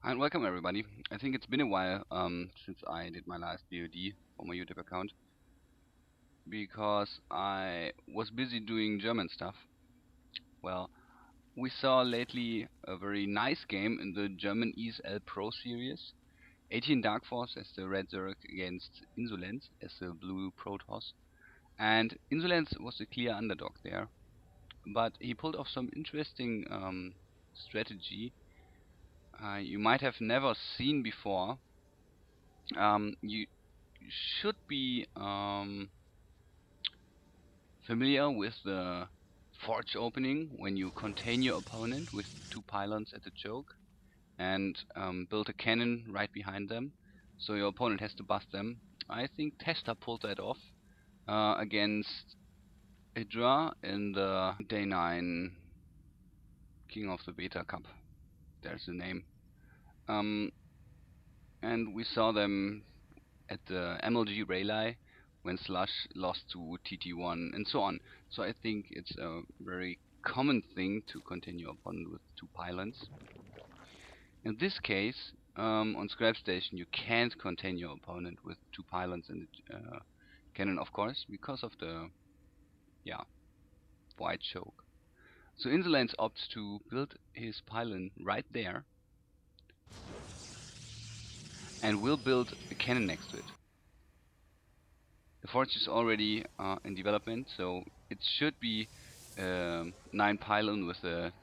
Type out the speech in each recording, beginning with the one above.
And welcome everybody. I think it's been a while since I did my last VOD on my YouTube account because I was busy doing German stuff. Well, we saw lately a very nice game in the German ESL Pro series. 18 DarK.ForcE as the red zerg against Insolence as the blue Protoss. And Insolence was the clear underdog there, but he pulled off some interesting strategy you might have never seen before. You should be familiar with the forge opening when you contain your opponent with two pylons at the choke and build a cannon right behind them, so your opponent has to bust them. I think Testa pulled that off against Hydra in the Day 9 King of the Beta Cup. There's the name. And we saw them at the MLG Rally when Slush lost to TT1 and so on. So I think it's a very common thing to continue opponent with two pylons. In this case, on Scrap Station you can't contain your opponent with two pylons and the cannon, of course, because of the wide choke. So Insolence opts to build his pylon right there and will build a cannon next to it. The forge is already in development, so it should be 9 pylon with a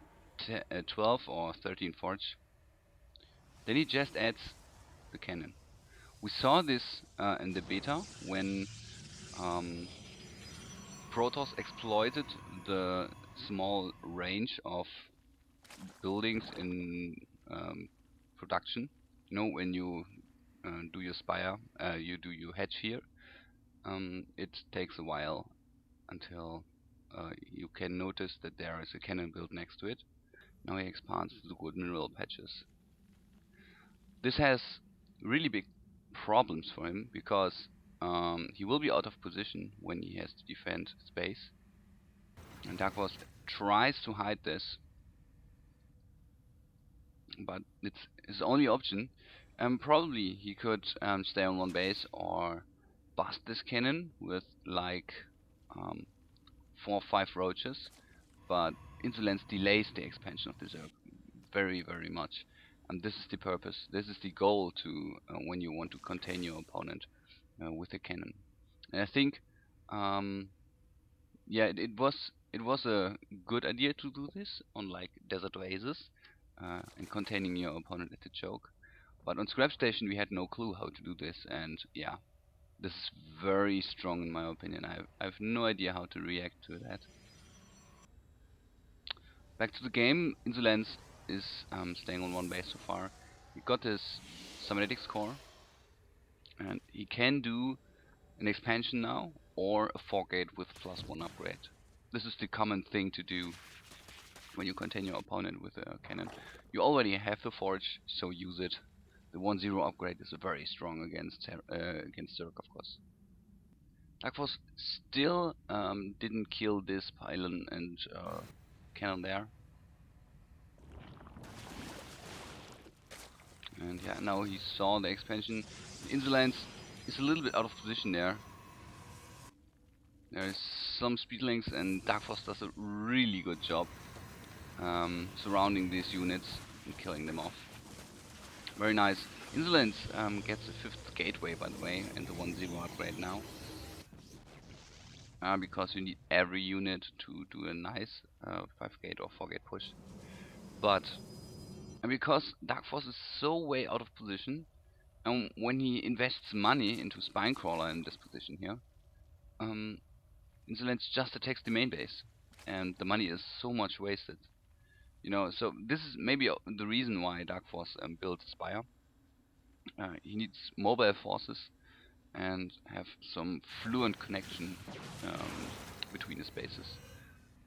12 or 13 forge. Then he just adds the cannon. We saw this in the beta when Protoss exploited the small range of buildings in production. You know, when you do your spire, you do your hedge here. It takes a while until you can notice that there is a cannon built next to it. Now he expands to the good mineral patches. This has really big problems for him because he will be out of position when he has to defend space. And DarK.ForcE tries to hide this, but it's his only option. Probably he could stay on one base or bust this cannon with like 4 or 5 roaches, but Insolence delays the expansion of the zerg very much, and this is the purpose. This is the goal to when you want to contain your opponent with a cannon. And I think, yeah, it was a good idea to do this on like desert oasis and containing your opponent at the choke. But on Scrap Station we had no clue how to do this, and yeah, this is very strong in my opinion. I have no idea how to react to that. Back to the game, Insolence is staying on one base so far. He got his cybernetics core, and he can do an expansion now or a 4-gate with +1 upgrade. This is the common thing to do when you contain your opponent with a cannon. You already have the forge, so use it. The 1-0 upgrade is very strong against zerg, of course. DarK.ForcE still didn't kill this pylon and cannon there. And yeah, now he saw the expansion. Insolence is a little bit out of position there. There is some speedlings, and DarK.ForcE does a really good job surrounding these units and killing them off. Very nice. Insolence gets a 5th gateway, by the way, and the 1-0 upgrade now. Because you need every unit to do a nice 5-gate or 4-gate push. But because DarK.ForcE is so way out of position, and when he invests money into Spinecrawler in this position here, Insolence just attacks the main base, and the money is so much wasted. You know, so this is maybe the reason why DarK.ForcE built Spire. He needs mobile forces and have some fluent connection between his bases.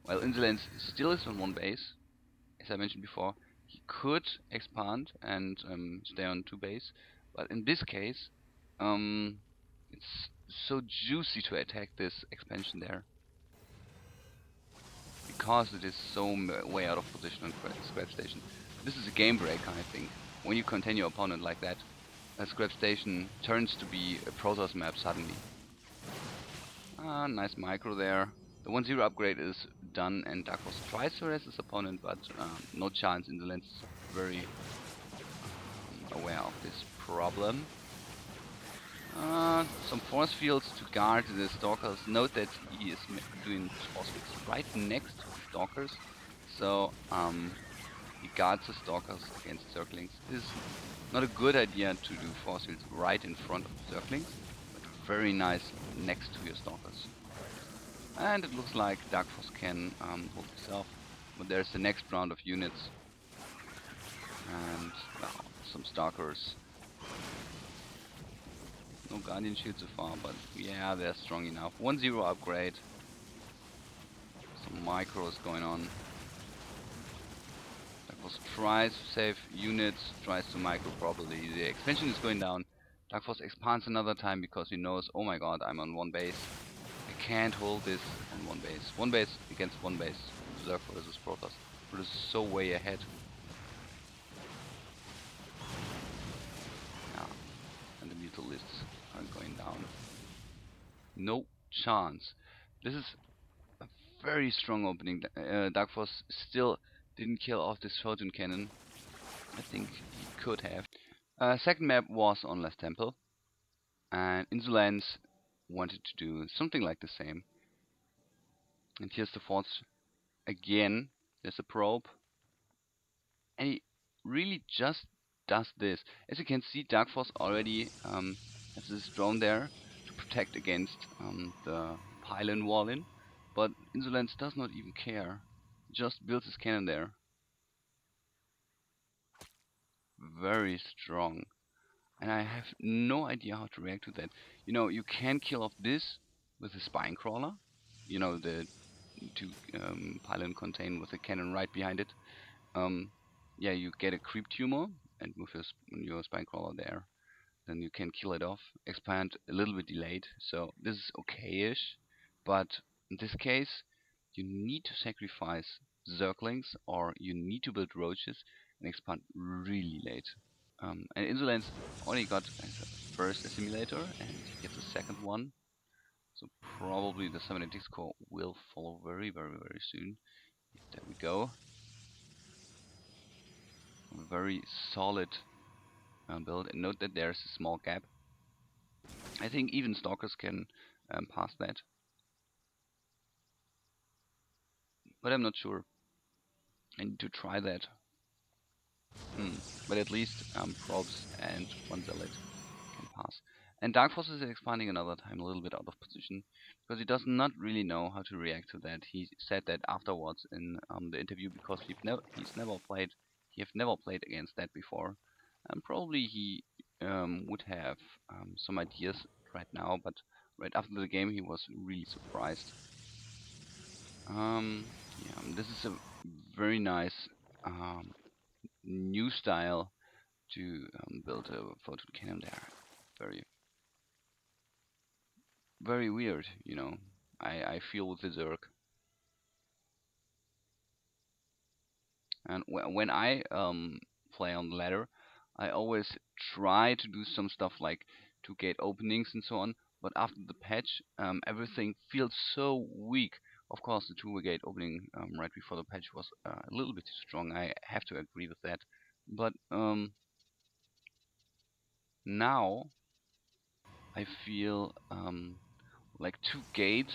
While Insolence still is on one base, as I mentioned before, he could expand and stay on 2 base, but in this case, it's so juicy to attack this expansion there, because it is so way out of position on Scrap Station. This is a game breaker, I think. when you contain your opponent like that, a scrap station turns to be a Protoss map suddenly. Ah, nice micro there. The 1-0 upgrade is done, and DarK.ForcE tries to harass his opponent, but no chance. Insolence is very aware of this problem. Some force fields to guard the stalkers. Note that he is doing force fields right next to stalkers, so he guards the stalkers against zerglings. It is not a good idea to do force fields right in front of zerglings, but very nice next to your stalkers. And it looks like DarK.ForcE can hold this off, but there's the next round of units and some stalkers. No Guardian Shield so far, but yeah, they're strong enough. 1-0 upgrade. Some micros going on. DarK.ForcE tries to save units, tries to micro properly. The expansion is going down. DarK.ForcE expands another time because he knows, oh my god, I'm on one base. I can't hold this on one base. One base against one base. Zerg versus Protoss. Protoss is so way ahead. Yeah, and the mutalisks are going down. No chance. This is a very strong opening. DarK.ForcE still didn't kill off this photon cannon. I think he could have. Second map was on Last Temple, and Insolence wanted to do something like the same. And here's the Force again. There's a probe, and he really just does this. As you can see, DarK.ForcE already has this drone there to protect against the pylon wall in, but Insolence does not even care. Just builds his cannon there. Very strong. And I have no idea how to react to that. You know, you can kill off this with a spine crawler. You know, the two pylon contain with a cannon right behind it. Yeah, you get a creep tumor, and with your spine crawler there, then you can kill it off. Expand a little bit delayed, so this is okay-ish. But in this case, you need to sacrifice zerglings, or you need to build roaches and expand really late. And Insolence only got his first assimilator, and he gets a second one. So probably the 76 core will follow very soon. There we go. Very solid build. And note that there's a small gap. I think even stalkers can pass that, but I'm not sure. I need to try that. But at least probes and one zealot can pass. And DarK.ForcE is expanding another time, a little bit out of position, because he does not really know how to react to that. He said that afterwards in the interview, because he's never played against that before, and probably he would have some ideas right now, but right after the game he was really surprised. Yeah, this is a very nice new style to build a photon cannon there. Very, very weird, you know. I feel with the Zerg. And when I play on the ladder, I always try to do some stuff like to gate openings and so on. But after the patch, everything feels so weak. Of course, the two-way gate opening right before the patch was a little bit too strong. I have to agree with that. But now I feel like two gates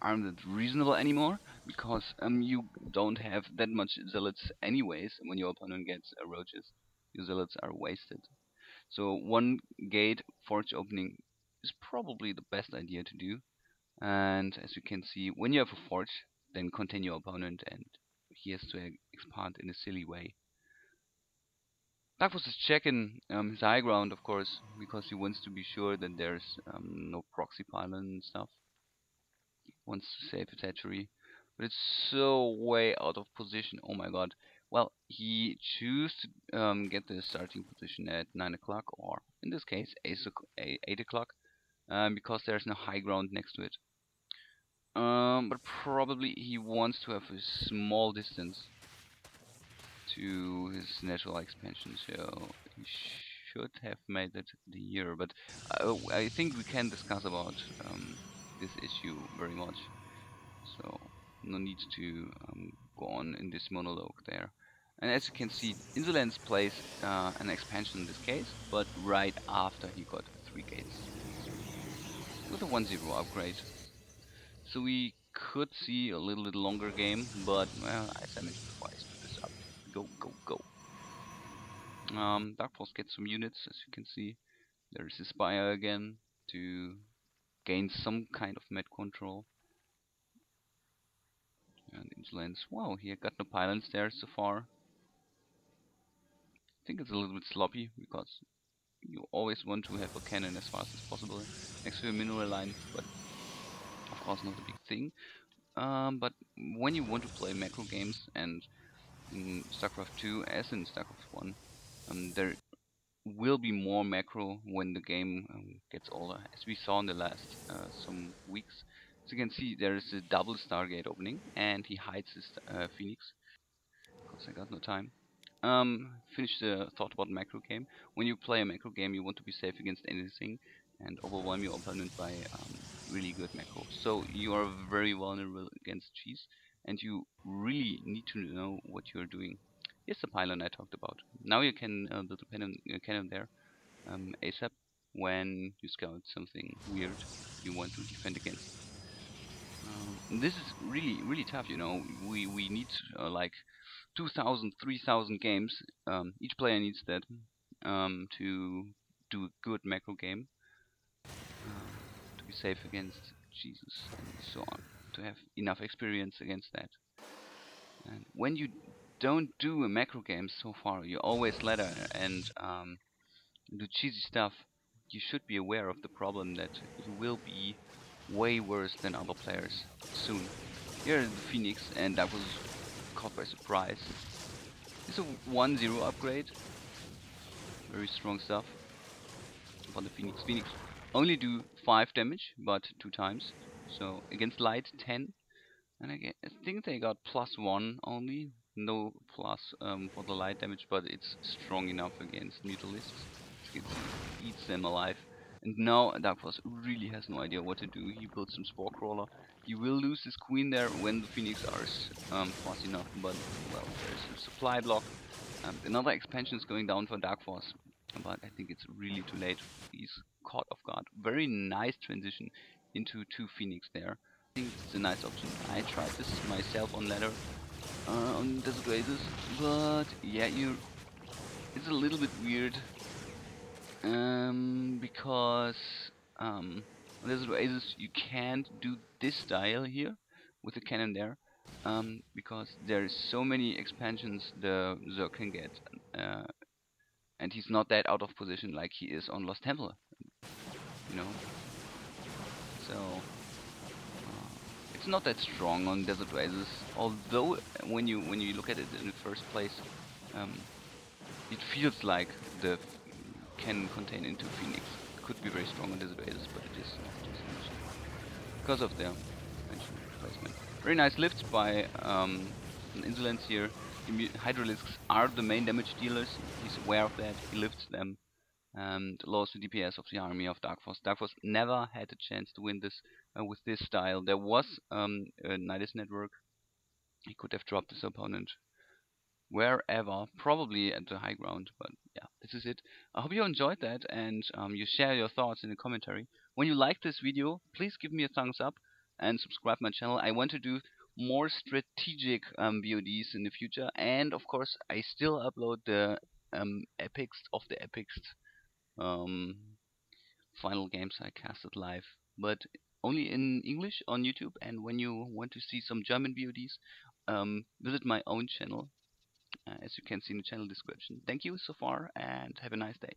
aren't reasonable anymore, because you don't have that much zealots anyways. When your opponent gets roaches, your zealots are wasted. So one gate forge opening is probably the best idea to do. And as you can see, when you have a forge, then contain your opponent, and he has to expand in a silly way. DarK.ForcE is checking his high ground, of course, because he wants to be sure that there's no proxy pylon and stuff. Wants to save his hatchery, but it's so way out of position. Oh my god. Well, he choose to get the starting position at 9 o'clock, or in this case 8 o'clock, because there's no high ground next to it. But probably he wants to have a small distance to his natural expansion, so he should have made it the year. But I think we can discuss about this issue very much, so no need to go on in this monologue there. And as you can see, Insolence plays an expansion in this case, but right after he got 3 gates with a 1-0 upgrade. So we could see a little bit longer game, but well, as I mentioned before, I speed this up. Go, go, go. DarK.ForcE gets some units, as you can see. There is Aspire again to gain some kind of med control. And Insolence, wow, he got no pylons there so far. I think it's a little bit sloppy because you always want to have a cannon as fast as possible next to a mineral line, but of course not a big thing. But when you want to play macro games, and in StarCraft 2 as in StarCraft 1, there will be more macro when the game gets older, as we saw in the last some weeks. As you can see, there is a double Stargate opening, and he hides his Phoenix, because I got no time. Finish the thought about macro game. When you play a macro game, you want to be safe against anything and overwhelm your opponent by really good macro. So you are very vulnerable against cheese, and you really need to know what you're doing. Here's the pylon I talked about. Now you can build a cannon there ASAP when you scout something weird you want to defend against. This is really tough, you know. We need like 2,000, 3,000 games. Each player needs that to do a good macro game, to be safe against Jesus and so on, to have enough experience against that. And when you don't do a macro game so far, you always ladder and do cheesy stuff. You should be aware of the problem that you will be way worse than other players soon. Here is the Phoenix, and that was caught by surprise. It's a 1-0 upgrade. Very strong stuff for the Phoenix. Phoenix only do 5 damage, but 2 times. So against light, 10. And I think they got +1 only. No plus for the light damage, but it's strong enough against Mutalisks. As you can see, eats them alive. And now DarK.ForcE really has no idea what to do. He builds some Spore Crawler. He will lose his queen there when the Phoenix are fast enough, but well, there's a supply block. Another expansion is going down for DarK.ForcE, but I think it's really too late. He's caught off guard. Very nice transition into 2 Phoenix there. I think it's a nice option. I tried this myself on ladder on Desert Oasis, but yeah, it's a little bit weird because on Desert Oasis you can't do this style here with the cannon there because there's so many expansions the Zerg can get, and he's not that out of position like he is on Lost Temple, you know. So it's not that strong on Desert Oasis, although when you look at it in the first place, it feels like the can contain into Phoenix. It could be very strong on Desert Oasis, but it is not, as I mentioned, because of the expansion placement. Very nice lifts by an Insolence here. Hydralisks are the main damage dealers. He's aware of that. He lifts them and lowers the DPS of the army of DarK.ForcE. DarK.ForcE never had a chance to win this with this style. There was a Nidus network. He could have dropped his opponent wherever, probably at the high ground, but yeah, this is it. I hope you enjoyed that, and you share your thoughts in the commentary. When you like this video, please give me a thumbs up and subscribe my channel. I want to do more strategic VODs in the future, and of course I still upload the epics of the epics um, final games I casted live, but only in English on YouTube. And when you want to see some German VODs, visit my own channel, as you can see in the channel description. Thank you so far, and have a nice day.